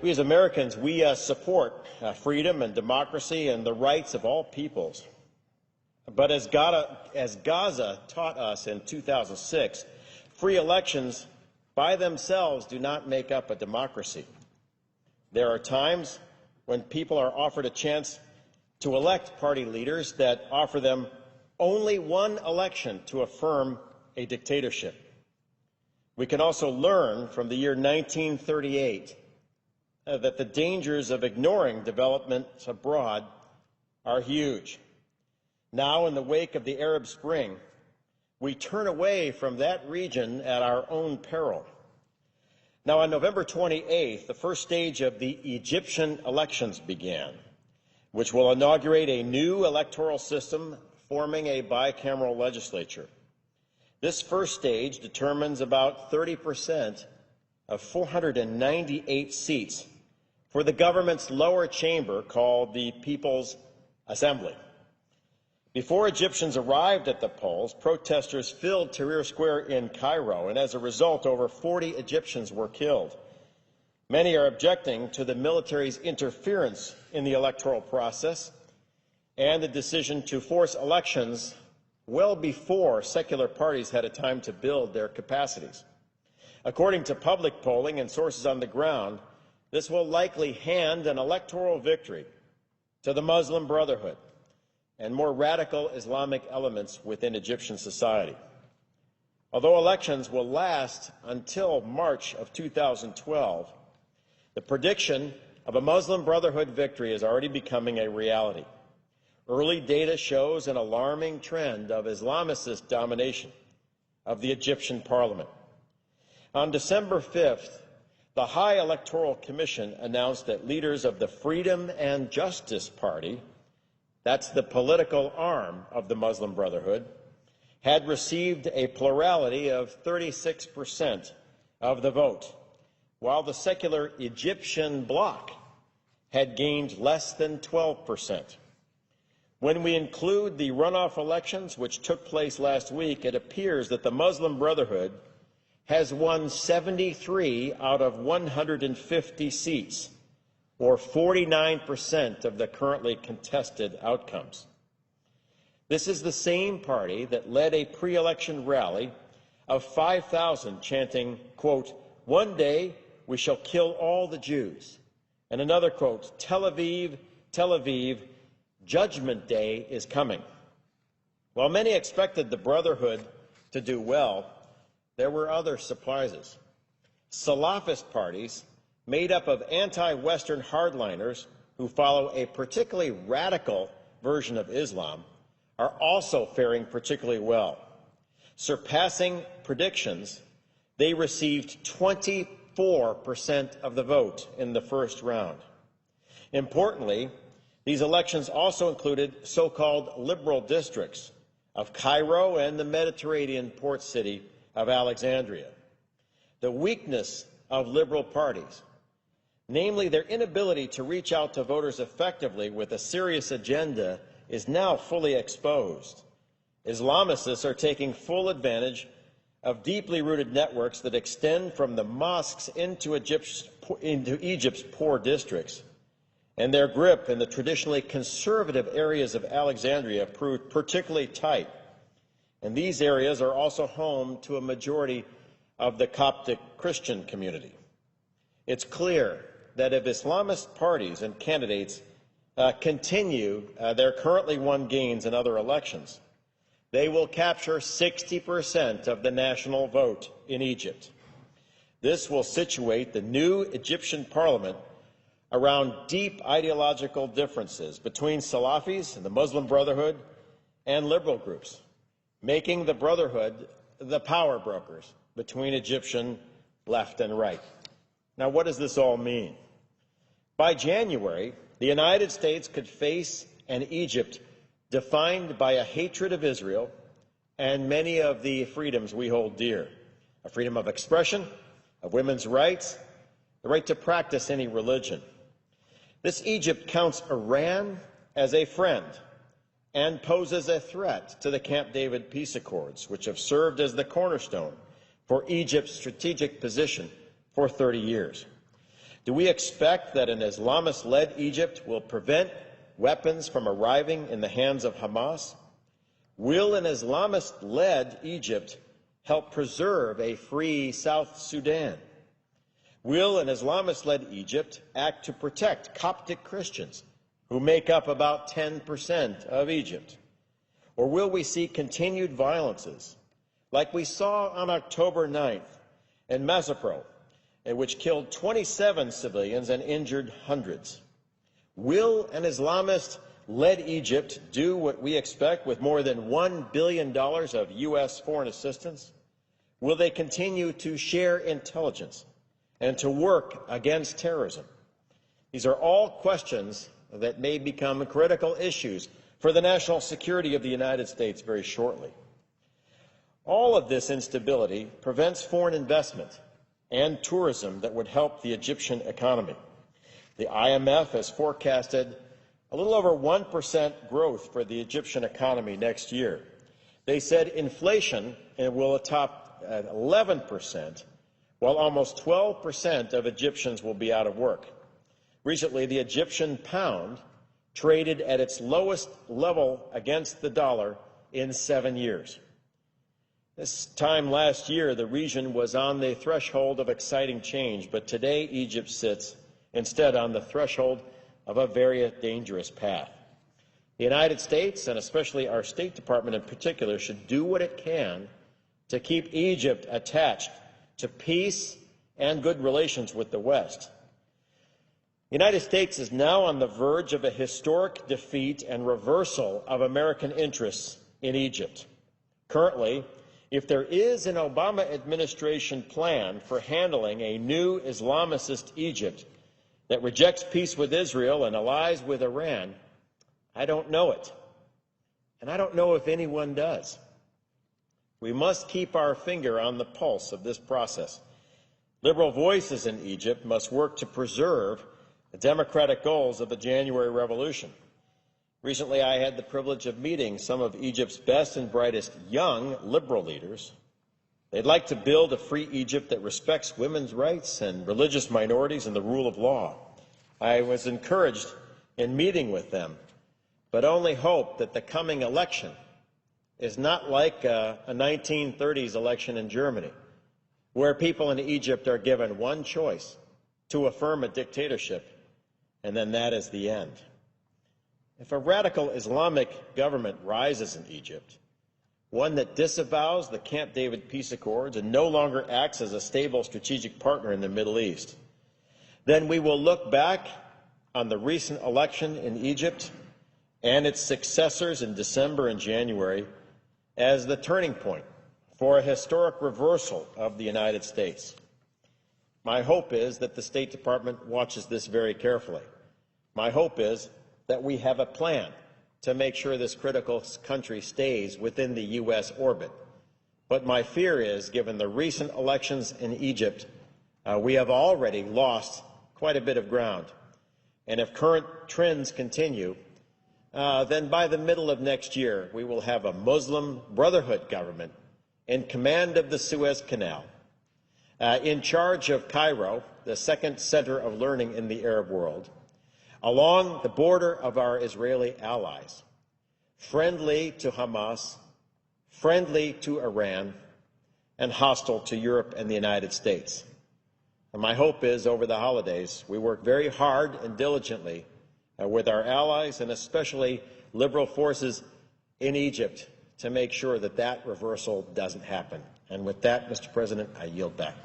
We as Americans, we support freedom and democracy and the rights of all peoples. But as Gaza taught us in 2006, free elections by themselves do not make up a democracy. There are times when people are offered a chance to elect party leaders that offer them only one election to affirm a dictatorship. We can also learn from the year 1938 that the dangers of ignoring developments abroad are huge. Now, in the wake of the Arab Spring, we turn away from that region at our own peril. Now, on November 28th, the first stage of the Egyptian elections began, which will inaugurate a new electoral system forming a bicameral legislature. This first stage determines about 30% of 498 seats for the government's lower chamber called the People's Assembly. Before Egyptians arrived at the polls, protesters filled Tahrir Square in Cairo, and as a result, over 40 Egyptians were killed. Many are objecting to the military's interference in the electoral process and the decision to force elections well before secular parties had a time to build their capacities. According to public polling and sources on the ground, this will likely hand an electoral victory to the Muslim Brotherhood and more radical Islamic elements within Egyptian society. Although elections will last until March of 2012, the prediction of a Muslim Brotherhood victory is already becoming a reality. Early data shows an alarming trend of Islamicist domination of the Egyptian parliament. On December 5th, the High Electoral Commission announced that leaders of the Freedom and Justice Party, that's the political arm of the Muslim Brotherhood, had received a plurality of 36% of the vote, while the secular Egyptian bloc had gained less than 12%. When we include the runoff elections, which took place last week, it appears that the Muslim Brotherhood has won 73 out of 150 seats, or 49% of the currently contested outcomes. This is the same party that led a pre-election rally of 5,000 chanting, quote, "One day we shall kill all the Jews," and another, quote, Tel Aviv, Tel Aviv, Judgment Day is coming." While many expected the Brotherhood to do well, there were other surprises. Salafist parties made up of anti-Western hardliners who follow a particularly radical version of Islam are also faring particularly well. Surpassing predictions, they received 24% of the vote in the first round. Importantly, these elections also included so-called liberal districts of Cairo and the Mediterranean port city of Alexandria. The weakness of liberal parties, namely their inability to reach out to voters effectively with a serious agenda, is now fully exposed. Islamicists are taking full advantage of deeply rooted networks that extend from the mosques into Egypt's poor districts, and their grip in the traditionally conservative areas of Alexandria proved particularly tight. And these areas are also home to a majority of the Coptic Christian community. It's clear that if Islamist parties and candidates continue their currently won gains in other elections, they will capture 60% of the national vote in Egypt. This will situate the new Egyptian parliament around deep ideological differences between Salafis and the Muslim Brotherhood and liberal groups, making the Brotherhood the power brokers between Egyptian left and right. Now, what does this all mean? By January, the United States could face an Egypt defined by a hatred of Israel and many of the freedoms we hold dear: a freedom of expression, of women's rights, the right to practice any religion. This Egypt counts Iran as a friend and poses a threat to the Camp David peace accords, which have served as the cornerstone for Egypt's strategic position for 30 years. Do we expect that an Islamist-led Egypt will prevent weapons from arriving in the hands of Hamas? Will an Islamist-led Egypt help preserve a free South Sudan? Will an Islamist-led Egypt act to protect Coptic Christians, who make up about 10% of Egypt? Or will we see continued violences, like we saw on October 9th in Mosrى, which killed 27 civilians and injured hundreds? Will an Islamist-led Egypt do what we expect with more than $1 billion of U.S. foreign assistance? Will they continue to share intelligence and to work against terrorism? These are all questions that may become critical issues for the national security of the United States very shortly. All of this instability prevents foreign investment and tourism that would help the Egyptian economy. The IMF has forecasted a little over 1% growth for the Egyptian economy next year. They said inflation will top 11%, while almost 12% of Egyptians will be out of work. Recently, the Egyptian pound traded at its lowest level against the dollar in 7 years. This time last year, the region was on the threshold of exciting change, but today Egypt sits instead on the threshold of a very dangerous path. The United States, and especially our State Department in particular, should do what it can to keep Egypt attached to peace and good relations with the West. The United States is now on the verge of a historic defeat and reversal of American interests in Egypt. Currently, if there is an Obama administration plan for handling a new Islamist Egypt that rejects peace with Israel and allies with Iran, I don't know it. And I don't know if anyone does. We must keep our finger on the pulse of this process. Liberal voices in Egypt must work to preserve the democratic goals of the January Revolution. Recently, I had the privilege of meeting some of Egypt's best and brightest young liberal leaders. They'd like to build a free Egypt that respects women's rights and religious minorities and the rule of law. I was encouraged in meeting with them, but only hope that the coming election is not like a 1930s election in Germany, where people in Egypt are given one choice: to affirm a dictatorship, and then that is the end. If a radical Islamic government rises in Egypt, one that disavows the Camp David peace accords and no longer acts as a stable strategic partner in the Middle East, then we will look back on the recent election in Egypt and its successors in December and January as the turning point for a historic reversal of the United States. My hope is that the State Department watches this very carefully. My hope is that we have a plan to make sure this critical country stays within the U.S. orbit. But my fear is, given the recent elections in Egypt, we have already lost quite a bit of ground. And if current trends continue, then by the middle of next year, we will have a Muslim Brotherhood government in command of the Suez Canal, in charge of Cairo, the second center of learning in the Arab world, along the border of our Israeli allies, friendly to Hamas, friendly to Iran, and hostile to Europe and the United States. And my hope is, over the holidays, we work very hard and diligently with our allies, and especially liberal forces in Egypt, to make sure that that reversal doesn't happen. And with that, Mr. President, I yield back.